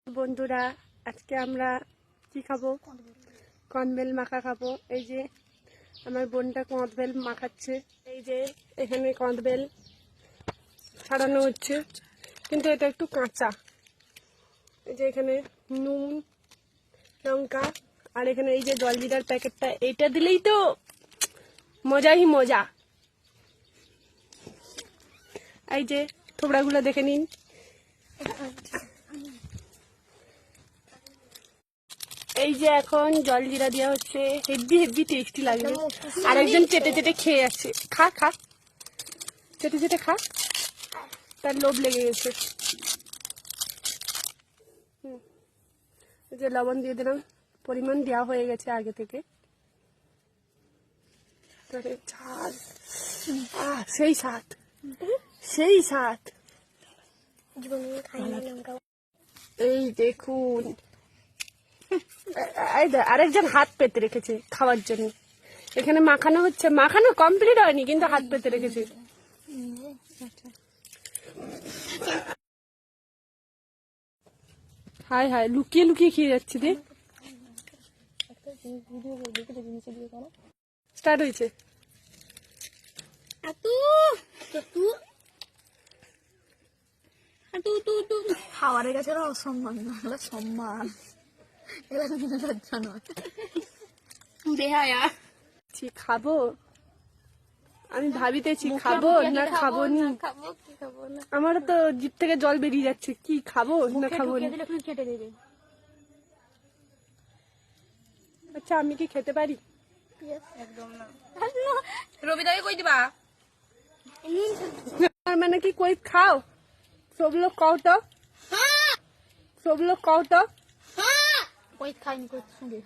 বন্ধুরা, আজকে আমরা কি খাবো? কর্নবেল মাখা খাবো। এই যে আমার বোনটা কর্নবেল মাখাচ্ছে। এই যে এখানে কর্নবেল ছাড়ানো হচ্ছে, কিন্তু এটা একটু কাঁচা। এই যে এখানে নুন, লঙ্কা, আর এখানে এই যে জলজিরার প্যাকেটটা, এইটা দিলেই তো মজাই মজা। এই যে থোবড়াগুলো দেখে নিন। এই যে এখন জলজিরা দেওয়া হচ্ছে, হেভি হেভি টেস্টি লাগবে। আরেকজন চেটে চেটে খেয়ে যাচ্ছে। খা খা, চেটে চেটে খা, তার লোভ লেগে গেছে। এই যে লবণ দিয়ে দিলাম, পরিমাণ দেওয়া হয়ে গেছে আগে থেকে। ঝাল, সেই স্বাদ, সেই স্বাদ। এই দেখুন, আরেকজন হাত পেতে রেখেছে খাওয়ার জন্য। এখানে মাখানো হচ্ছে, মাখানো কমপ্লিট হয়নি, কিন্তু হাত পেতে রেখেছে। হাই হাই, লুকিয়ে লুকিয়ে খেয়ে যাচ্ছে। দেখ, স্টার্ট হয়েছে। খাবারের কাছে অসম্মান, সম্মান, লজ্জা নয়। খাবো, আমি ভাবিতেছি খাবো না খাবো নি। আমার তো জিভ থেকে জল বেরিয়ে যাচ্ছে, কি খাবো না খাবো না। আচ্ছা, আমি কি খেতে পারি? একদম না। রবিদাকে কই দিবা? তার মানে কি কই খাও? সব লোক কও তো, সব লোক কও তো। কই খাইনি, কই সঙ্গে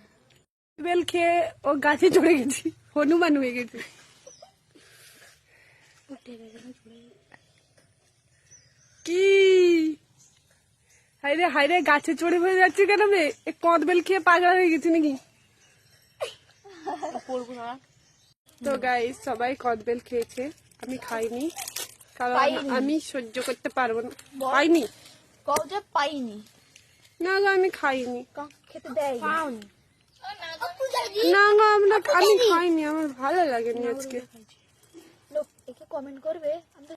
বেল খেয়ে ও গাছে চড়ে গেছি, হনুমান হয়ে গেছে। কি হাইরে হাইরে, গাছে চড়ে হয়ে যাচ্ছে কেন বে? কদবেল খেয়ে পাগলা হয়ে গেছে নাকি? তো গাইস, সবাই কদবেল খেয়েছে, আমি খাইনি, কারণ আমি সহ্য করতে পারবো না। পাইনি, কও যে পাইনি, না গো আমি খাইনি। খেতে দেয় না গো, আমি খাইনি, আমার ভালো লাগেনি আজকে। লোক একে কমেন্ট করবে, আমি তো